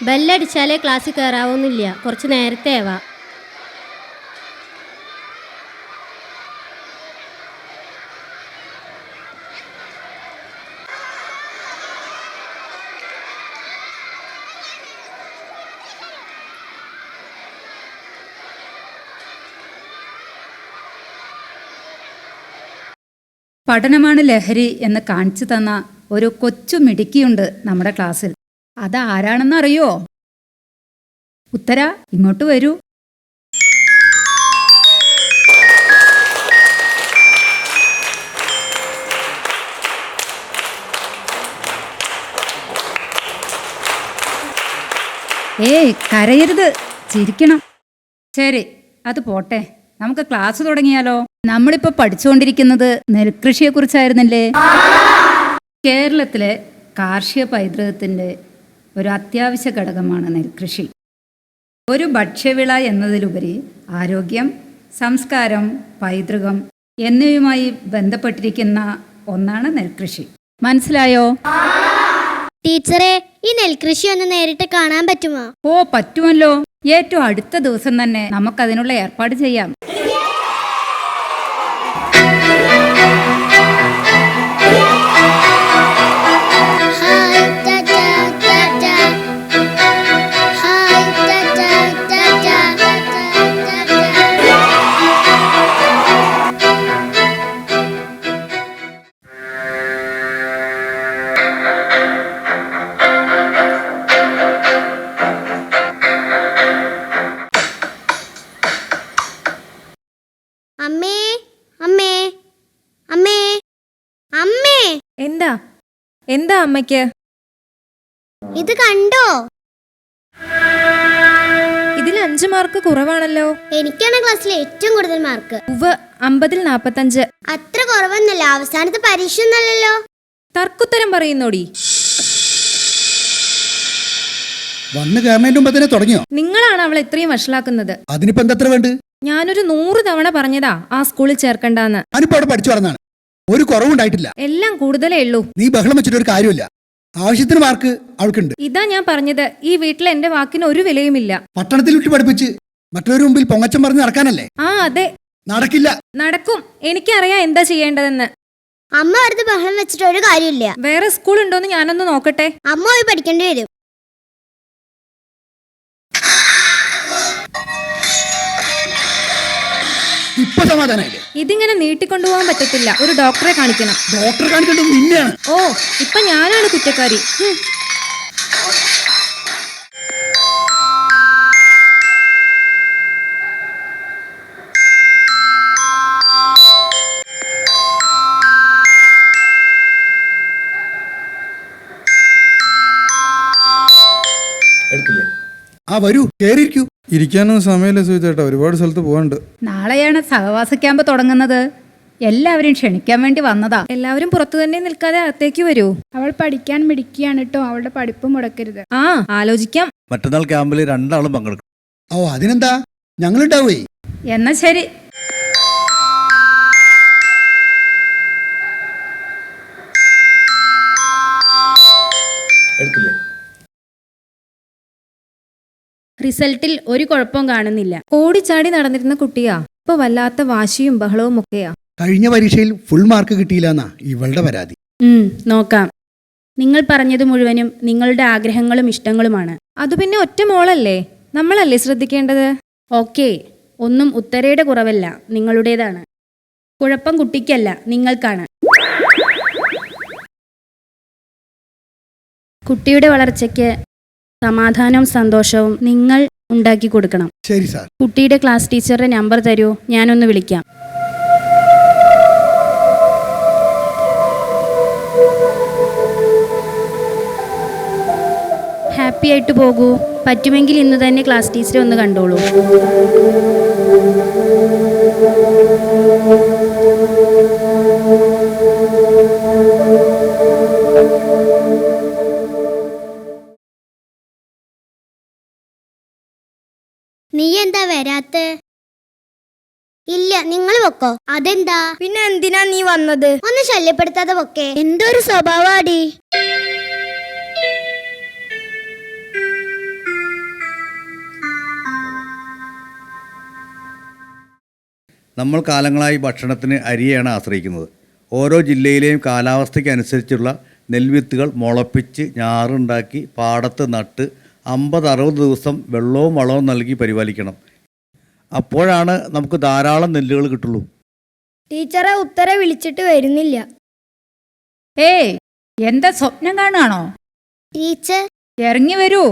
ബെല്ലടിച്ചാലേ ക്ലാസ്സിൽ കയറാവൊന്നുമില്ല, കുറച്ച് നേരത്തെ ആവാ. പഠനമാണ് ലഹരി എന്ന് കാണിച്ചു തന്ന ഒരു കൊച്ചു മിടുക്കിയുണ്ട് നമ്മുടെ ക്ലാസ്സിൽ. അതാരാണെന്നറിയോ? ഉത്തര, ഇങ്ങോട്ട് വരൂ. കരയരുത്, ചിരിക്കണം. ശരി, അത് പോട്ടെ, നമുക്ക് ക്ലാസ് തുടങ്ങിയാലോ? നമ്മളിപ്പോൾ പഠിച്ചുകൊണ്ടിരിക്കുന്നത് നെൽകൃഷിയെക്കുറിച്ചായിരുന്നില്ലേ? കേരളത്തിലെ കാർഷിക പൈതൃകത്തിൻ്റെ ഒരു അത്യാവശ്യ ഘടകമാണ് നെൽകൃഷി. ഒരു ഭക്ഷ്യവിള എന്നതിലുപരി ആരോഗ്യം, സംസ്കാരം, പൈതൃകം എന്നിവയുമായി ബന്ധപ്പെട്ടിരിക്കുന്ന ഒന്നാണ് നെൽകൃഷി. മനസ്സിലായോ? ടീച്ചറെ, ഈ നെൽകൃഷി ഒന്ന് നേരിട്ട് കാണാൻ പറ്റുമോ? പറ്റുമല്ലോ. ഏറ്റവും അടുത്ത ദിവസം തന്നെ നമുക്കതിനുള്ള ഏർപ്പാട് ചെയ്യാം. അമ്മേ, അമ്മേ, അമ്മേ, അമ്മേ. എന്താ അമ്മയ്ക്ക്? ഇത് കണ്ടോ? ഇതിൽ 5 മാർക്ക് കുറവാണല്ലോ. എനിക്കാണ് ക്ലാസ്സിൽ ഏറ്റവും കൂടുതൽ മാർക്ക്. 50-ൽ 45. അത്ര കുറവൊന്നല്ല, അവസാനത്തെ പരീക്ഷ ഒന്നല്ലല്ലോ. തർക്കുത്തരം പറയുന്നോടി. വന്ന് കയറുന്നതിന് മുമ്പ് തന്നെ തുടങ്ങിയോ? നിങ്ങളാണ് അവളെ ഇത്രയും വഷളാക്കുന്നത്. അതിനിപ്പോ എന്താ വേണ്ട? ഞാനൊരു 100 തവണ പറഞ്ഞതാ ആ സ്കൂളിൽ ചേർക്കണ്ടെന്ന്. ഞാനിപ്പോ അവിടെ പഠിച്ചു പറഞ്ഞാണ്, ഒരു കുറവുണ്ടായിട്ടില്ല. എല്ലാം കൂടുതലേ ഉള്ളൂ. നീ ബഹളം വെച്ചിട്ട് ഒരു കാര്യമില്ല. ആവശ്യത്തിന് മാർക്ക് അവൾക്കുണ്ട്. ഇതാ ഞാൻ പറഞ്ഞത്, ഈ വീട്ടിൽ എന്റെ വാക്കിന് ഒരു വിലയുമില്ല. പട്ടണത്തിൽ വിട്ട് പഠിപ്പിച്ച് മറ്റൊരു മുമ്പിൽ പൊങ്ങച്ചം പറഞ്ഞ് നടക്കാനല്ലേ? അതെ. നടക്കില്ല. നടക്കും. എനിക്കറിയാം എന്താ ചെയ്യേണ്ടതെന്ന്. അമ്മ അടുത്ത് ബഹളം വെച്ചിട്ട് ഒരു കാര്യമില്ല. വേറെ സ്കൂൾ ഉണ്ടോന്ന് ഞാനൊന്ന് നോക്കട്ടെ. അമ്മ പോയി പഠിക്കേണ്ടി വരും. ഇപ്പൊ സമാധാനായില്ലേ? ഇതിങ്ങനെ നീട്ടിക്കൊണ്ടുപോകാൻ പറ്റത്തില്ല. ഒരു ഡോക്ടറെ കാണിക്കണം. ഡോക്ടറെ കാണിക്കേണ്ടത് നിന്നെയാണ്. ഇപ്പൊ ഞാനാണ് കുറ്റക്കാരി. വരൂ, കേറിയിരിക്കൂ. ഇരിക്കാനൊന്നും സമയമില്ല സുചേട്ടാ, ഒരുപാട് സ്ഥലത്ത് പോകാനുണ്ട്. നാളെയാണ് സഹവാസ ക്യാമ്പ് തുടങ്ങുന്നത്. എല്ലാവരും ക്ഷണിക്കാൻ വേണ്ടി വന്നതാ. എല്ലാവരും പുറത്തു തന്നെ നിൽക്കാതെ അകത്തേക്ക് വരൂ. അവൾ പഠിക്കാൻ മിടുക്കിയാണ് കേട്ടോ, അവളുടെ പഠിപ്പ് മുടക്കരുത്. ആലോചിക്കാം. മറ്റന്നാൾ ക്യാമ്പിൽ 2 ആളും പങ്കെടുക്കും. അതിനെന്താ, ഞങ്ങളുണ്ടാവേ. എന്നാ ശരി. റിസൾട്ടിൽ ഒരു കുഴപ്പവും കാണുന്നില്ല. ഓടിച്ചാടി നടന്നിരുന്ന കുട്ടിയാ, ഇപ്പൊ വല്ലാത്ത വാശിയും ബഹളവും ഒക്കെയാ. കഴിഞ്ഞ പരീക്ഷയിൽ ഫുൾ മാർക്ക് കിട്ടിയില്ലെന്നാ ഇവളുടെ പരാതി. നോക്കാം. നിങ്ങൾ പറഞ്ഞത് മുഴുവനും നിങ്ങളുടെ ആഗ്രഹങ്ങളും ഇഷ്ടങ്ങളുമാണ്. അത് പിന്നെ ഒറ്റ മോളല്ലേ, നമ്മളല്ലേ ശ്രദ്ധിക്കേണ്ടത്. ഓക്കെ, ഒന്നും ഉത്തരയുടെ കുറവല്ല, നിങ്ങളുടേതാണ്. കുഴപ്പം കുട്ടിക്കല്ല, നിങ്ങൾക്കാണ്. കുട്ടിയുടെ വളർച്ചയ്ക്ക് സമാധാനവും സന്തോഷവും നിങ്ങൾ ഉണ്ടാക്കി കൊടുക്കണം. ശരി സാർ. കുട്ടിയുടെ ക്ലാസ് ടീച്ചറുടെ നമ്പർ തരൂ, ഞാനൊന്ന് വിളിക്കാം. ഹാപ്പി ആയിട്ട് പോകൂ. പറ്റുമെങ്കിൽ ഇന്ന് തന്നെ ക്ലാസ് ടീച്ചറെ ഒന്ന് കണ്ടോളൂ. നീ എന്താ വരാത്ത? ഇല്ല, നിങ്ങൾ പൊക്കോ. അതെന്താ? പിന്നെ എന്തിനാ നീ വന്നത്? ഒന്ന് ശല്യപ്പെടുത്താതെ പൊക്കെ. എന്തൊരു സ്വഭാവാടി. നമ്മൾ കാലങ്ങളായി ഭക്ഷണത്തിന് അരിയാണ് ആശ്രയിക്കുന്നത്. ഓരോ ജില്ലയിലെയും കാലാവസ്ഥയ്ക്ക് അനുസരിച്ചുള്ള നെൽവിത്തുകൾ മുളപ്പിച്ച് ഞാറുണ്ടാക്കി പാടത്ത് നട്ട് 50-60 ദിവസം വെള്ളവും വളവും നൽകി പരിപാലിക്കണം. അപ്പോഴാണ് നമുക്ക് ധാരാളം നെല്ലുകൾ കിട്ടുള്ളൂ. ടീച്ചറെ ഉത്തര വിളിച്ചിട്ട് വരുന്നില്ല. ഏയ്, എന്താ സ്വപ്നം കാണുകയാണോ? ടീച്ചർ ഇറങ്ങി വരൂ.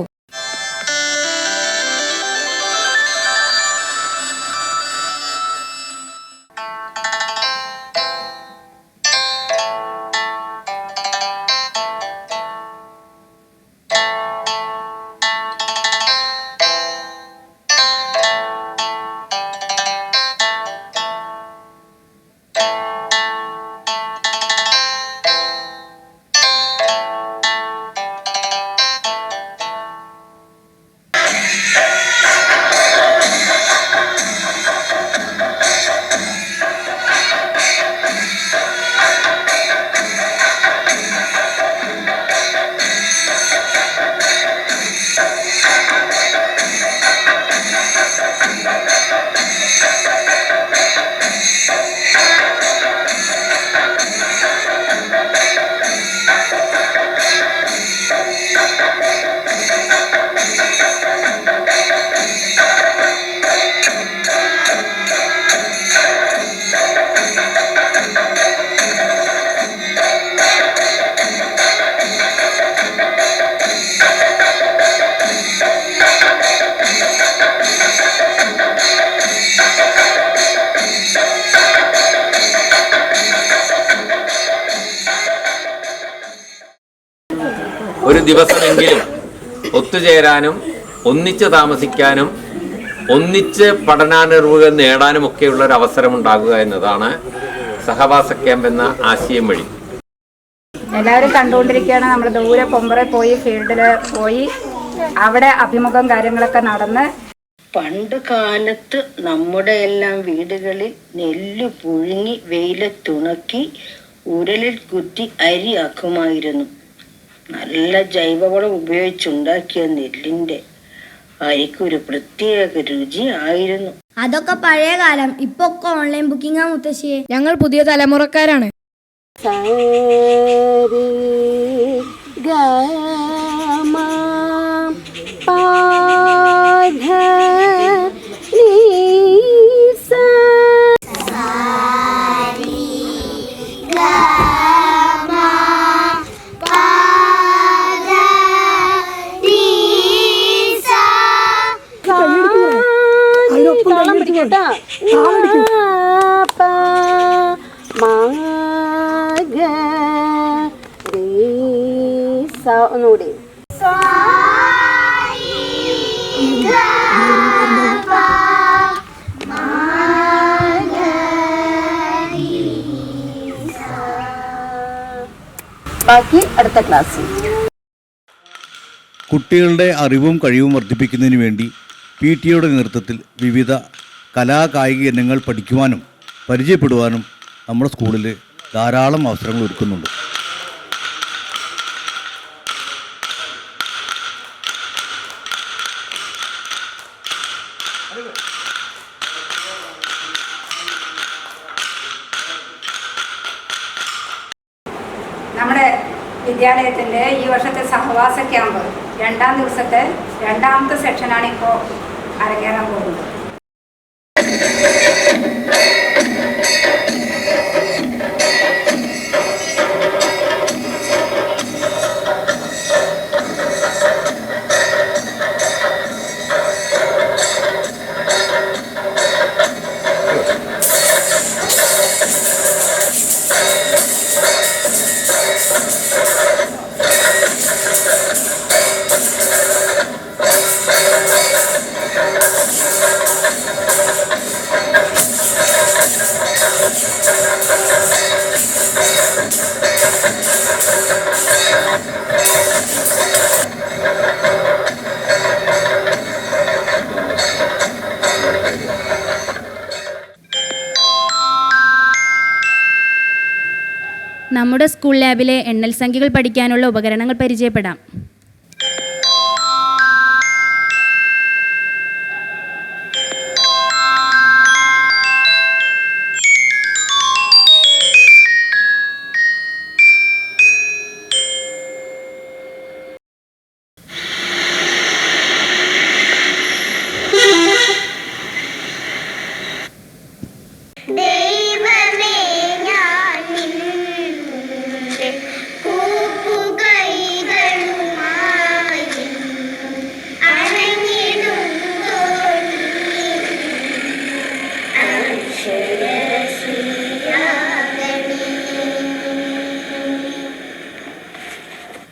ഒരു ദിവസമെങ്കിലും ഒത്തുചേരാനും ഒന്നിച്ച് താമസിക്കാനും ഒന്നിച്ച് പഠനാനുഭവങ്ങൾ നേടാനും ഒക്കെയുള്ള ഒരു അവസരം ഉണ്ടാകുക എന്നതാണ് സഹവാസ ക്യാമ്പ് എന്ന ആശയം വഴി. എല്ലാവരും കണ്ടുകൊണ്ടിരിക്കുകയാണ്. നമ്മൾ ദൂരെ പൊമ്പറെ പോയി ഫീൽഡിൽ പോയി അവിടെ അഭിമുഖം കാര്യങ്ങളൊക്കെ നടന്ന്. പണ്ട് കാലത്ത് നമ്മുടെ എല്ലാം വീടുകളിൽ നെല്ല് പുഴുങ്ങി വെയിലത്തുണക്കി ഉരലിൽ കുത്തി അരിയാക്കുമായിരുന്നു. നല്ല ജൈവവളം ഉപയോഗിച്ചുണ്ടാക്കിയ നെല്ലിന്റെ അരിക്കൊരു പ്രത്യേക രുചി ആയിരുന്നു. അതൊക്കെ പഴയ കാലം. ഇപ്പൊ ഒക്കെ ഓൺലൈൻ ബുക്കിംഗ് മുത്തശ്ശിയെ. ഞങ്ങൾ പുതിയ തലമുറക്കാരാണ്. ഒന്നുകൂടി. ബാക്കി അടുത്ത ക്ലാസ്സിൽ. കുട്ടികളുടെ അറിവും കഴിവും വർദ്ധിപ്പിക്കുന്നതിന് വേണ്ടി PTA നേതൃത്വത്തിൽ വിവിധ കലാകായിക ഇനങ്ങൾ പഠിക്കുവാനും പരിചയപ്പെടുവാനും നമ്മുടെ സ്കൂളിൽ ധാരാളം അവസരങ്ങൾ ഒരുക്കുന്നുണ്ട്. നമ്മുടെ വിദ്യാലയത്തിൻ്റെ ഈ വർഷത്തെ സഹവാസ ക്യാമ്പ് 2ാം ദിവസത്തെ 2ാമത്തെ സെക്ഷനാണ് ഇപ്പോൾ അരങ്ങേറാൻ പോകുന്നത്. നമ്മുടെ സ്കൂൾ ലാബിലെ എണ്ണൽ സംഖ്യകൾ പഠിക്കാനുള്ള ഉപകരണങ്ങൾ പരിചയപ്പെടാം. ശരി